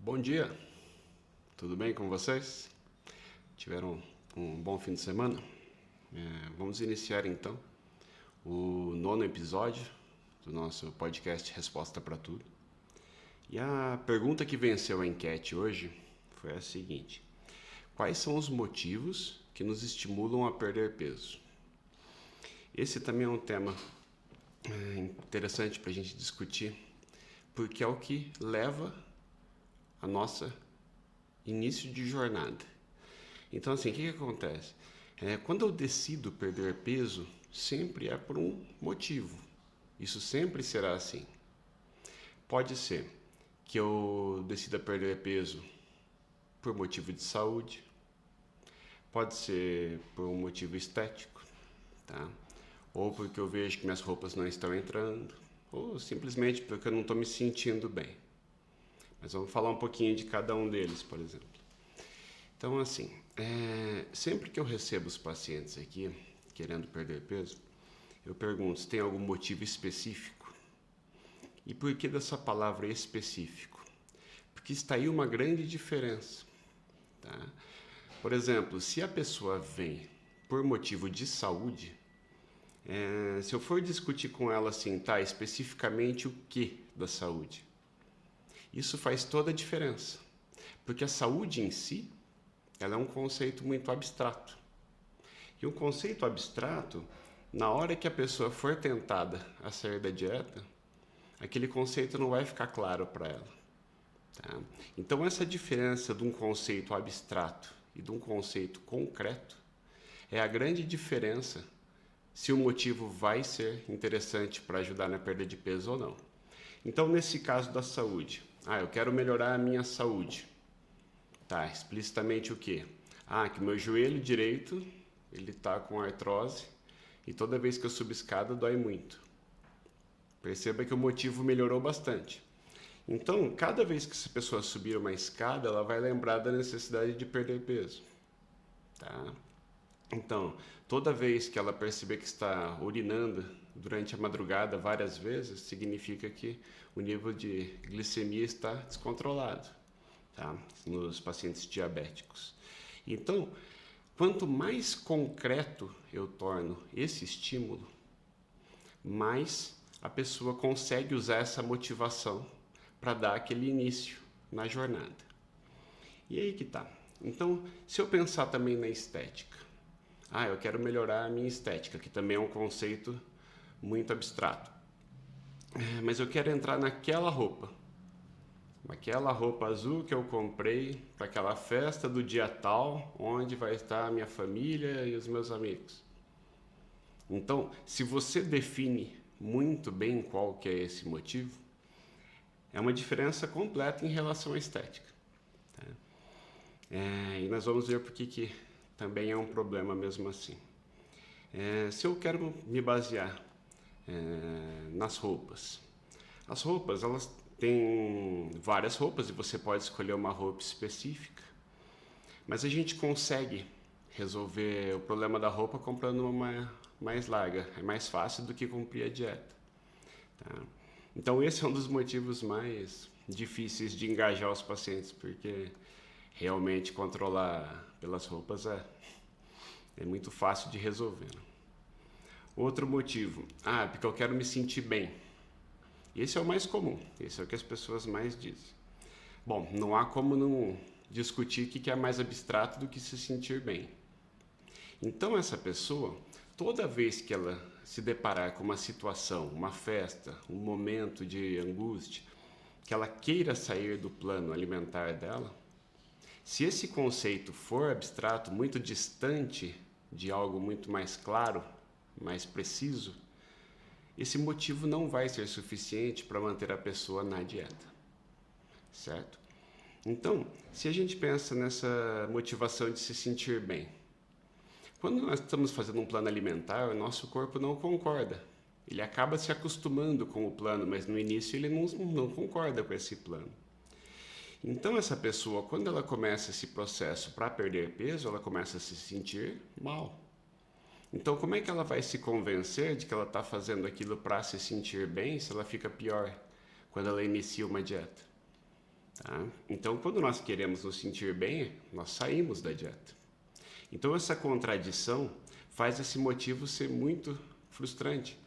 Bom dia, tudo bem com vocês? Tiveram um bom fim de semana? Vamos iniciar então o 9º episódio do nosso podcast Resposta para Tudo. E a pergunta que venceu a enquete hoje foi a seguinte: quais são os motivos que nos estimulam a perder peso? Esse também é um tema interessante para a gente discutir, porque é o que leva a nossa início de jornada. Então, assim, o que acontece? Quando eu decido perder peso, sempre é por um motivo. Isso sempre será assim. Pode ser que eu decida perder peso por motivo de saúde, pode ser por um motivo estético, tá? Ou porque eu vejo que minhas roupas não estão entrando, ou simplesmente porque eu não estou me sentindo bem. Mas vamos falar um pouquinho de cada um deles, por exemplo. Então, assim, sempre que eu recebo os pacientes aqui querendo perder peso, eu pergunto se tem algum motivo específico. E por que dessa palavra específico? Porque está aí uma grande diferença, tá? Por exemplo, se a pessoa vem por motivo de saúde, se eu for discutir com ela assim, tá, especificamente o que da saúde? Isso faz toda a diferença, porque a saúde em si, ela é um conceito muito abstrato. E um conceito abstrato, na hora que a pessoa for tentada a sair da dieta, aquele conceito não vai ficar claro para ela. Tá? Então, essa diferença de um conceito abstrato e de um conceito concreto é a grande diferença se o motivo vai ser interessante para ajudar na perda de peso ou não. Então, nesse caso da saúde, eu quero melhorar a minha saúde. Tá, explicitamente o quê? Que o meu joelho direito, ele tá com artrose e toda vez que eu subo escada dói muito. Perceba que o motivo melhorou bastante. Então, cada vez que essa pessoa subir uma escada, ela vai lembrar da necessidade de perder peso. Tá? Então, toda vez que ela perceber que está urinando durante a madrugada várias vezes, significa que o nível de glicemia está descontrolado, tá? Nos pacientes diabéticos. Então, quanto mais concreto eu torno esse estímulo, mais a pessoa consegue usar essa motivação para dar aquele início na jornada. E aí que tá. Então, se eu pensar também na estética, eu quero melhorar a minha estética, que também é um conceito muito abstrato. Mas eu quero entrar naquela roupa azul que eu comprei para aquela festa do dia tal, onde vai estar a minha família e os meus amigos. Então, se você define muito bem qual que é esse motivo, é uma diferença completa em relação à estética. Tá? E nós vamos ver por que também é um problema mesmo assim. Se eu quero me basear nas roupas, as roupas, elas têm várias roupas e você pode escolher uma roupa específica, mas a gente consegue resolver o problema da roupa comprando uma mais larga, é mais fácil do que cumprir a dieta. Tá? Então esse é um dos motivos mais difíceis de engajar os pacientes, porque realmente controlar pelas roupas é muito fácil de resolver. Outro motivo, porque eu quero me sentir bem. Esse é o mais comum, esse é o que as pessoas mais dizem. Bom, não há como não discutir o que é mais abstrato do que se sentir bem. Então essa pessoa, toda vez que ela se deparar com uma situação, uma festa, um momento de angústia, que ela queira sair do plano alimentar dela, se esse conceito for abstrato, muito distante de algo muito mais claro, mais preciso, esse motivo não vai ser suficiente para manter a pessoa na dieta, certo? Então, se a gente pensa nessa motivação de se sentir bem, quando nós estamos fazendo um plano alimentar, o nosso corpo não concorda. Ele acaba se acostumando com o plano, mas no início ele não concorda com esse plano. Então essa pessoa, quando ela começa esse processo para perder peso, ela começa a se sentir mal. Então como é que ela vai se convencer de que ela está fazendo aquilo para se sentir bem se ela fica pior quando ela inicia uma dieta? Tá? Então, quando nós queremos nos sentir bem, nós saímos da dieta. Então, essa contradição faz esse motivo ser muito frustrante,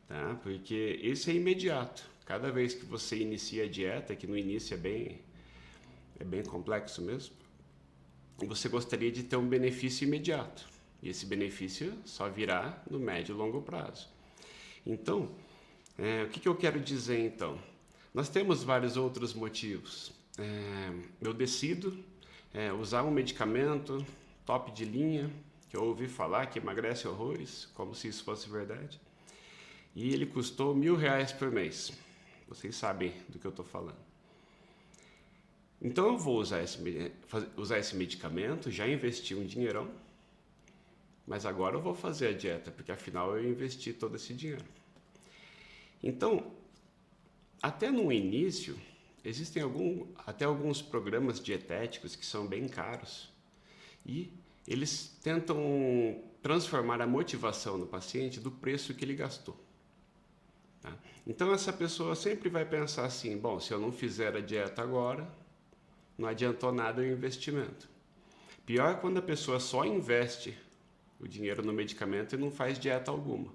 tá? Porque esse é imediato. Cada vez que você inicia a dieta, que no início é bem complexo mesmo, você gostaria de ter um benefício imediato. E esse benefício só virá no médio e longo prazo. Então, o que eu quero dizer então? Nós temos vários outros motivos. Eu decido usar um medicamento top de linha, que eu ouvi falar que emagrece horrores, como se isso fosse verdade. E ele custou R$1.000 por mês. Vocês sabem do que eu estou falando. Então eu vou usar esse medicamento, já investi um dinheirão, mas agora eu vou fazer a dieta, porque afinal eu investi todo esse dinheiro. Então, até no início, existem até alguns programas dietéticos que são bem caros e eles tentam transformar a motivação no paciente do preço que ele gastou. Tá? Então essa pessoa sempre vai pensar assim, bom, se eu não fizer a dieta agora, não adiantou nada o investimento. Pior quando a pessoa só investe o dinheiro no medicamento e não faz dieta alguma.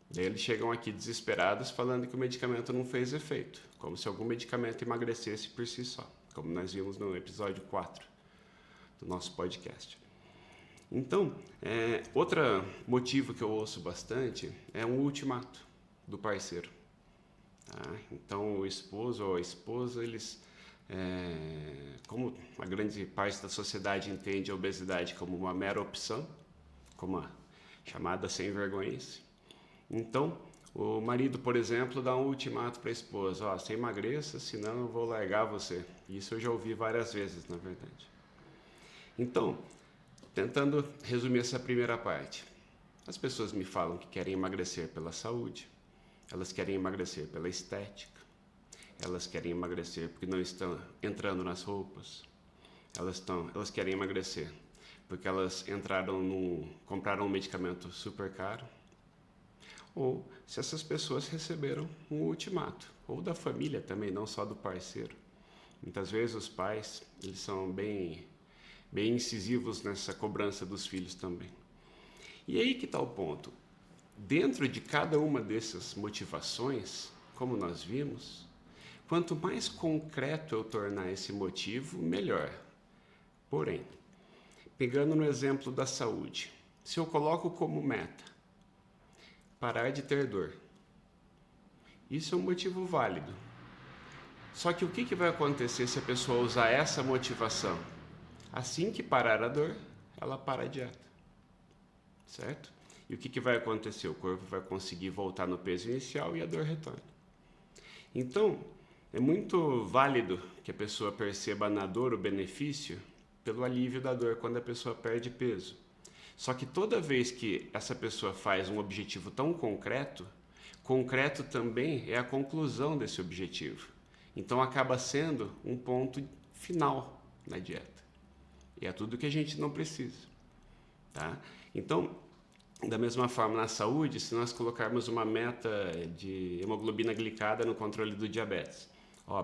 Daí eles chegam aqui desesperados falando que o medicamento não fez efeito, como se algum medicamento emagrecesse por si só, como nós vimos no episódio 4 do nosso podcast. Então, outro motivo que eu ouço bastante é um ultimato do parceiro. Tá? Então, o esposo ou a esposa, eles, como a grande parte da sociedade entende a obesidade como uma mera opção, como a chamada sem vergonhice, então, o marido, por exemplo, dá um ultimato para a esposa, você emagreça, senão eu vou largar você. Isso eu já ouvi várias vezes, na verdade. Então, tentando resumir essa primeira parte, as pessoas me falam que querem emagrecer pela saúde, elas querem emagrecer pela estética, elas querem emagrecer porque não estão entrando nas roupas, elas querem emagrecer porque elas compraram um medicamento super caro, ou se essas pessoas receberam um ultimato, ou da família também, não só do parceiro. Muitas vezes os pais, eles são bem incisivos nessa cobrança dos filhos também. E aí que está o ponto. Dentro de cada uma dessas motivações, como nós vimos, quanto mais concreto eu tornar esse motivo, melhor. Porém, pegando no exemplo da saúde, se eu coloco como meta parar de ter dor, isso é um motivo válido. Só que o que vai acontecer se a pessoa usar essa motivação? Assim que parar a dor, ela para a dieta, certo? E o que vai acontecer? O corpo vai conseguir voltar no peso inicial e a dor retorna. Então, é muito válido que a pessoa perceba na dor o benefício pelo alívio da dor quando a pessoa perde peso. Só que toda vez que essa pessoa faz um objetivo tão concreto, concreto também é a conclusão desse objetivo. Então acaba sendo um ponto final na dieta. E é tudo que a gente não precisa. Tá? Então, da mesma forma na saúde, se nós colocarmos uma meta de hemoglobina glicada no controle do diabetes,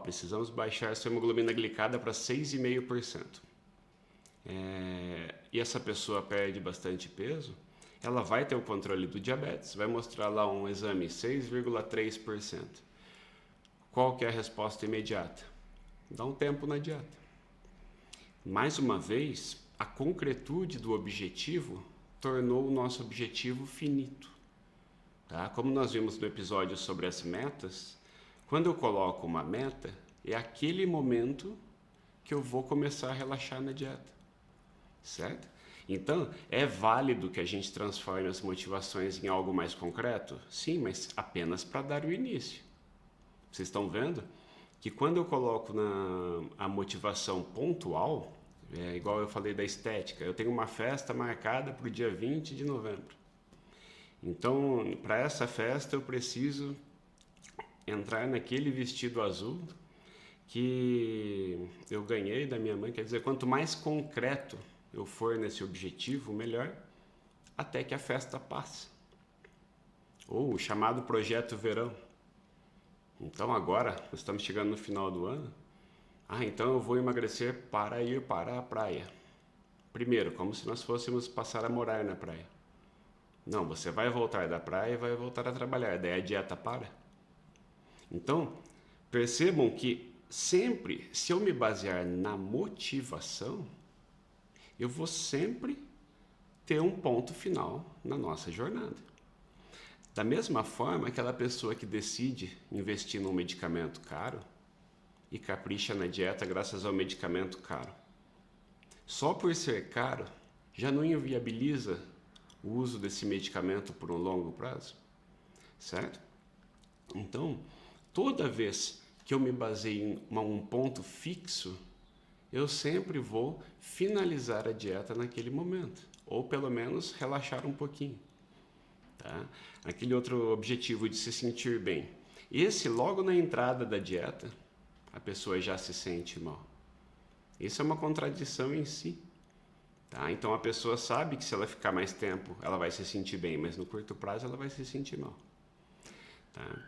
precisamos baixar essa hemoglobina glicada para 6,5%. E essa pessoa perde bastante peso, ela vai ter o controle do diabetes, vai mostrar lá um exame 6,3%. Qual que é a resposta imediata? Dá um tempo na dieta. Mais uma vez, a concretude do objetivo tornou o nosso objetivo finito. Tá? Como nós vimos no episódio sobre as metas, quando eu coloco uma meta, é aquele momento que eu vou começar a relaxar na dieta. Certo? Então, é válido que a gente transforme as motivações em algo mais concreto? Sim, mas apenas para dar o início. Vocês estão vendo que quando eu coloco a motivação pontual, igual eu falei da estética, eu tenho uma festa marcada para o dia 20 de novembro. Então, para essa festa eu preciso entrar naquele vestido azul que eu ganhei da minha mãe. Quer dizer, quanto mais concreto eu for nesse objetivo, melhor, até que a festa passe. Ou o chamado projeto verão. Então agora, nós estamos chegando no final do ano, Ah, então eu vou emagrecer para ir para a praia. Primeiro, como se nós fôssemos passar a morar na praia. Não, você vai voltar da praia e vai voltar a trabalhar, daí a dieta para. Então, percebam que sempre, se eu me basear na motivação, eu vou sempre ter um ponto final na nossa jornada. Da mesma forma, aquela pessoa que decide investir num medicamento caro e capricha na dieta graças ao medicamento caro. Só por ser caro, já não inviabiliza o uso desse medicamento por um longo prazo, certo? Então, toda vez que eu me baseio em um ponto fixo, eu sempre vou finalizar a dieta naquele momento, ou pelo menos relaxar um pouquinho, tá? Aquele outro objetivo de se sentir bem. Esse, logo na entrada da dieta, a pessoa já se sente mal. Isso é uma contradição em si. Tá? Então a pessoa sabe que se ela ficar mais tempo, ela vai se sentir bem, mas no curto prazo ela vai se sentir mal. Tá?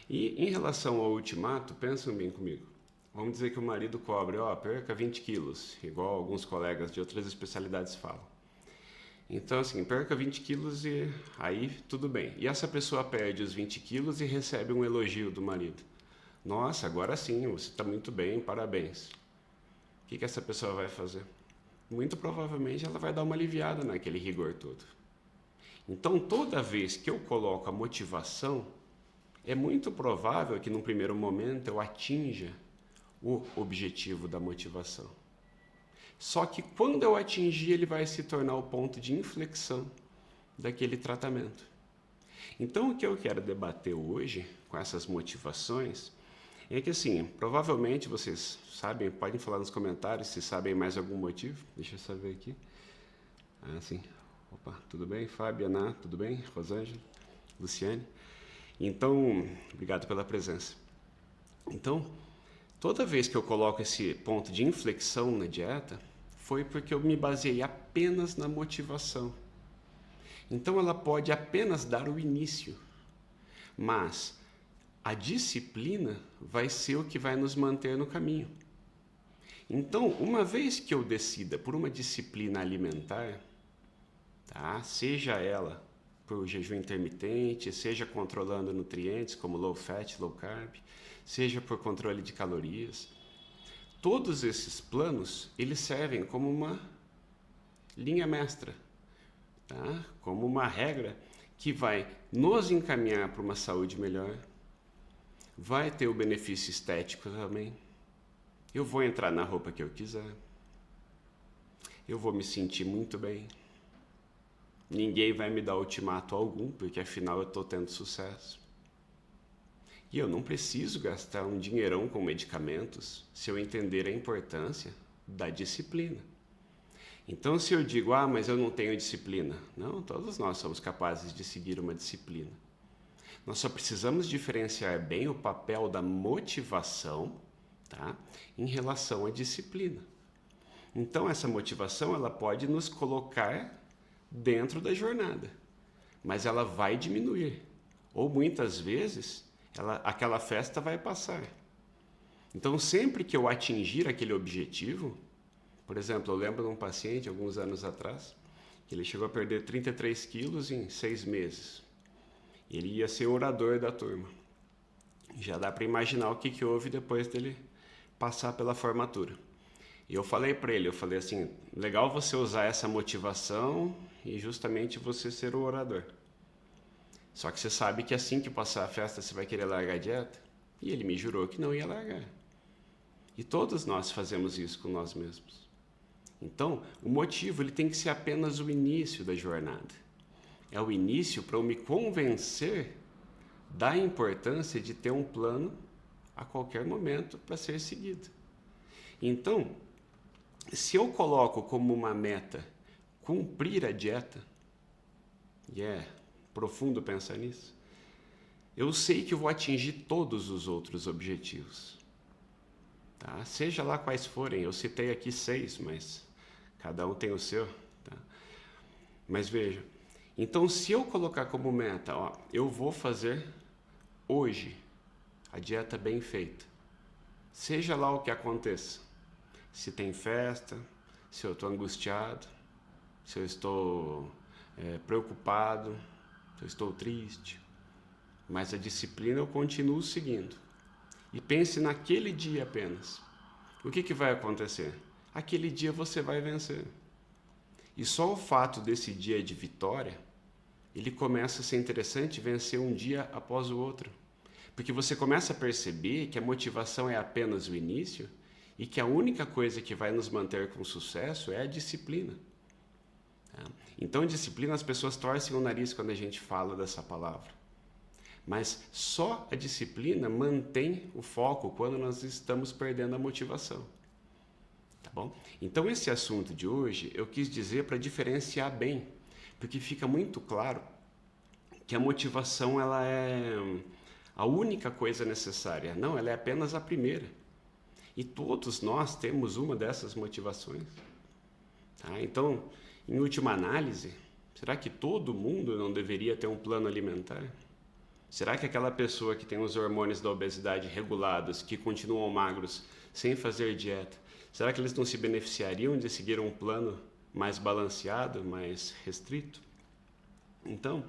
E em relação ao ultimato, pensam bem comigo. Vamos dizer que o marido cobre, perca 20 quilos, igual alguns colegas de outras especialidades falam. Então, assim, perca 20 quilos e aí tudo bem. E essa pessoa perde os 20 quilos e recebe um elogio do marido. Nossa, agora sim, você está muito bem, parabéns. O que essa pessoa vai fazer? Muito provavelmente ela vai dar uma aliviada naquele rigor todo. Então, toda vez que eu coloco a motivação, é muito provável que num primeiro momento eu atinja o objetivo da motivação. Só que quando eu atingir, ele vai se tornar o ponto de inflexão daquele tratamento. Então, o que eu quero debater hoje com essas motivações é que, assim, provavelmente vocês sabem, podem falar nos comentários se sabem mais algum motivo. Deixa eu saber aqui. Sim. Opa, tudo bem? Fábio, Ana, tudo bem? Rosângela, Luciane. Então, obrigado pela presença. Então, toda vez que eu coloco esse ponto de inflexão na dieta, foi porque eu me baseei apenas na motivação. Então, ela pode apenas dar o início, mas a disciplina vai ser o que vai nos manter no caminho. Então, uma vez que eu decida por uma disciplina alimentar, tá? Seja ela por jejum intermitente, seja controlando nutrientes como low fat, low carb, seja por controle de calorias, todos esses planos, eles servem como uma linha mestra, tá? Como uma regra que vai nos encaminhar para uma saúde melhor, vai ter o benefício estético também. Eu vou entrar na roupa que eu quiser. Eu vou me sentir muito bem. Ninguém vai me dar ultimato algum, porque afinal eu estou tendo sucesso. E eu não preciso gastar um dinheirão com medicamentos se eu entender a importância da disciplina. Então, se eu digo, mas eu não tenho disciplina. Não, todos nós somos capazes de seguir uma disciplina. Nós só precisamos diferenciar bem o papel da motivação, tá, em relação à disciplina. Então, essa motivação ela pode nos colocar dentro da jornada, mas ela vai diminuir. Ou muitas vezes, aquela festa vai passar. Então, sempre que eu atingir aquele objetivo, por exemplo, eu lembro de um paciente, alguns anos atrás, que ele chegou a perder 33 quilos em 6 meses. Ele ia ser orador da turma. Já dá para imaginar o que houve depois dele passar pela formatura. E eu falei para ele, assim, legal você usar essa motivação e justamente você ser o orador. Só que você sabe que assim que passar a festa você vai querer largar a dieta? E ele me jurou que não ia largar. E todos nós fazemos isso com nós mesmos. Então, o motivo ele tem que ser apenas o início da jornada. É o início para eu me convencer da importância de ter um plano a qualquer momento para ser seguido. Então, se eu coloco como uma meta cumprir a dieta, e é profundo pensar nisso, eu sei que eu vou atingir todos os outros objetivos. Tá? Seja lá quais forem, eu citei aqui 6, mas cada um tem o seu. Tá? Mas veja, então se eu colocar como meta, eu vou fazer hoje a dieta bem feita. Seja lá o que aconteça. Se tem festa, se eu estou angustiado, se eu estou preocupado, se eu estou triste. Mas a disciplina eu continuo seguindo. E pense naquele dia apenas. O que vai acontecer? Aquele dia você vai vencer. E só o fato desse dia de vitória, ele começa a ser interessante vencer um dia após o outro. Porque você começa a perceber que a motivação é apenas o início e que a única coisa que vai nos manter com sucesso é a disciplina. Então, disciplina, as pessoas torcem o nariz quando a gente fala dessa palavra. Mas só a disciplina mantém o foco quando nós estamos perdendo a motivação. Tá bom? Então, esse assunto de hoje eu quis dizer para diferenciar bem, porque fica muito claro que a motivação ela é a única coisa necessária. Não, ela é apenas a primeira. E todos nós temos uma dessas motivações. Tá? Então, em última análise, será que todo mundo não deveria ter um plano alimentar? Será que aquela pessoa que tem os hormônios da obesidade regulados, que continuam magros sem fazer dieta, será que eles não se beneficiariam de seguir um plano mais balanceado, mais restrito? Então,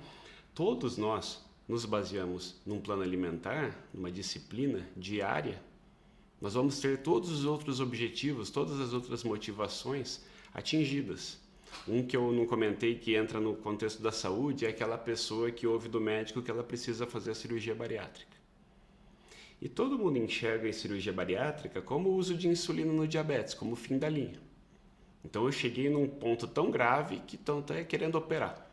todos nós nos baseamos num plano alimentar, numa disciplina diária. Nós vamos ter todos os outros objetivos, todas as outras motivações atingidas. Um que eu não comentei que entra no contexto da saúde é aquela pessoa que ouve do médico que ela precisa fazer a cirurgia bariátrica. E todo mundo enxerga a cirurgia bariátrica como o uso de insulina no diabetes, como o fim da linha. Então eu cheguei num ponto tão grave que estão até querendo operar.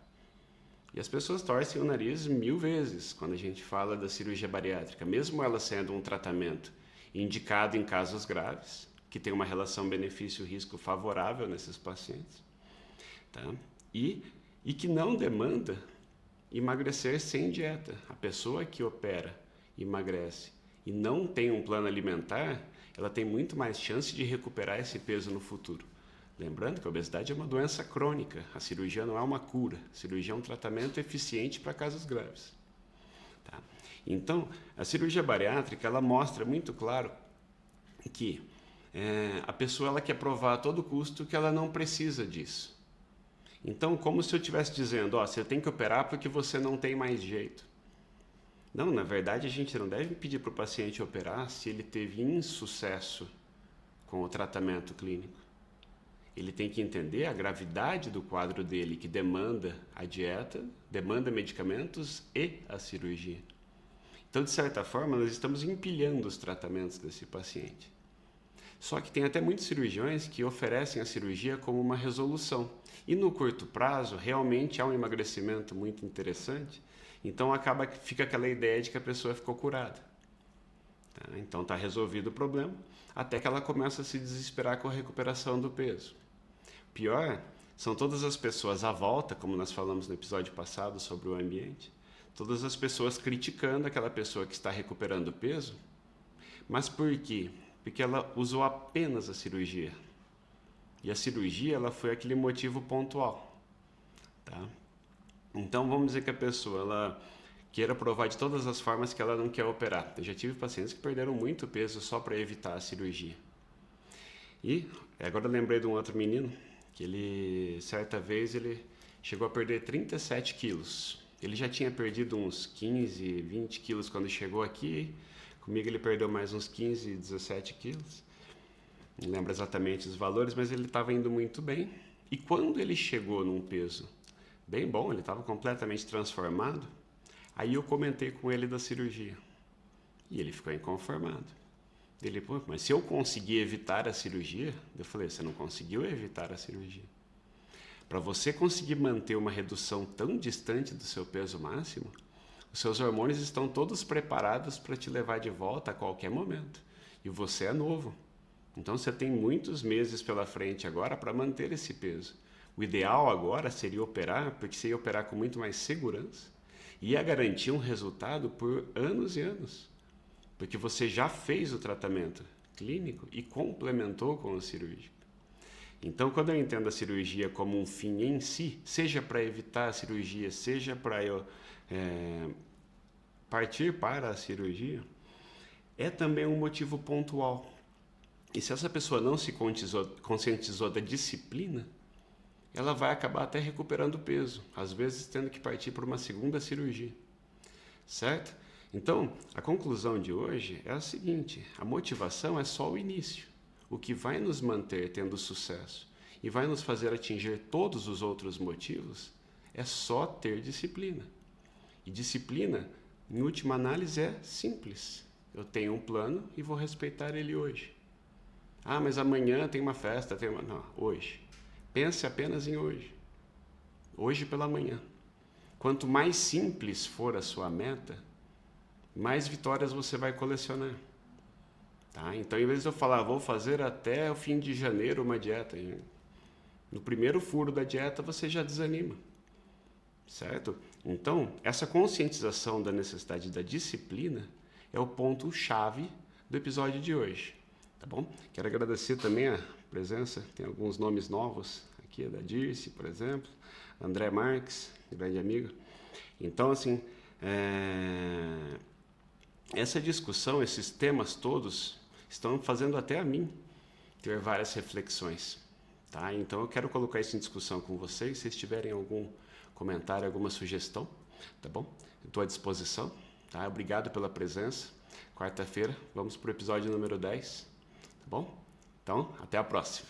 E as pessoas torcem o nariz 1000 vezes quando a gente fala da cirurgia bariátrica, mesmo ela sendo um tratamento indicado em casos graves, que tem uma relação benefício-risco favorável nesses pacientes. Tá? E que não demanda emagrecer sem dieta. A pessoa que opera, emagrece e não tem um plano alimentar, ela tem muito mais chance de recuperar esse peso no futuro. Lembrando que a obesidade é uma doença crônica, a cirurgia não é uma cura, a cirurgia é um tratamento eficiente para casos graves. Tá? Então, a cirurgia bariátrica ela mostra muito claro que a pessoa ela quer provar a todo custo que ela não precisa disso. Então, como se eu estivesse dizendo, você tem que operar porque você não tem mais jeito. Não, na verdade, a gente não deve pedir para o paciente operar se ele teve insucesso com o tratamento clínico. Ele tem que entender a gravidade do quadro dele, que demanda a dieta, demanda medicamentos e a cirurgia. Então, de certa forma, nós estamos empilhando os tratamentos desse paciente. Só que tem até muitos cirurgiões que oferecem a cirurgia como uma resolução. E no curto prazo, realmente há um emagrecimento muito interessante. Então, fica aquela ideia de que a pessoa ficou curada. Tá? Então, está resolvido o problema, até que ela começa a se desesperar com a recuperação do peso. Pior, são todas as pessoas à volta, como nós falamos no episódio passado sobre o ambiente, todas as pessoas criticando aquela pessoa que está recuperando o peso. Mas por quê? Porque ela usou apenas a cirurgia. E a cirurgia ela foi aquele motivo pontual. Tá? Então vamos dizer que a pessoa ela queira provar de todas as formas que ela não quer operar. Eu já tive pacientes que perderam muito peso só para evitar a cirurgia. E agora eu lembrei de um outro menino que ele, certa vez, ele chegou a perder 37 quilos. Ele já tinha perdido uns 15, 20 quilos quando chegou aqui. Comigo ele perdeu mais uns 15, 17 quilos. Não lembro exatamente os valores, mas ele estava indo muito bem. E quando ele chegou num peso bem bom, ele estava completamente transformado, aí eu comentei com ele da cirurgia. E ele ficou inconformado. Ele, mas se eu conseguir evitar a cirurgia, eu falei, você não conseguiu evitar a cirurgia. Para você conseguir manter uma redução tão distante do seu peso máximo, os seus hormônios estão todos preparados para te levar de volta a qualquer momento. E você é novo. Então você tem muitos meses pela frente agora para manter esse peso. O ideal agora seria operar, porque você ia operar com muito mais segurança e ia garantir um resultado por anos e anos. Porque você já fez o tratamento clínico e complementou com a cirurgia. Então, quando eu entendo a cirurgia como um fim em si, seja para evitar a cirurgia, seja para eu partir para a cirurgia, é também um motivo pontual. E se essa pessoa não se conscientizou da disciplina, ela vai acabar até recuperando peso, às vezes tendo que partir para uma segunda cirurgia, certo? Então, a conclusão de hoje é a seguinte: a motivação é só o início. O que vai nos manter tendo sucesso e vai nos fazer atingir todos os outros motivos é só ter disciplina. E disciplina, em última análise, é simples. Eu tenho um plano e vou respeitar ele hoje. Ah, mas amanhã tem uma festa, Não, hoje. Pense apenas em hoje. Hoje pela manhã. Quanto mais simples for a sua meta, mais vitórias você vai colecionar. Tá? Então, em vez de eu falar, vou fazer até o fim de janeiro uma dieta, no primeiro furo da dieta você já desanima. Certo? Então, essa conscientização da necessidade da disciplina é o ponto-chave do episódio de hoje. Tá bom? Quero agradecer também a presença, tem alguns nomes novos aqui, da Dirce, por exemplo, André Marques, grande amigo. Então, assim, essa discussão, esses temas todos, estão fazendo até a mim ter várias reflexões. Tá? Então, eu quero colocar isso em discussão com vocês, se vocês tiverem algum comentário, alguma sugestão, tá bom? Estou à disposição, tá? Obrigado pela presença. Quarta-feira, vamos para o episódio número 10, tá bom? Então, até a próxima.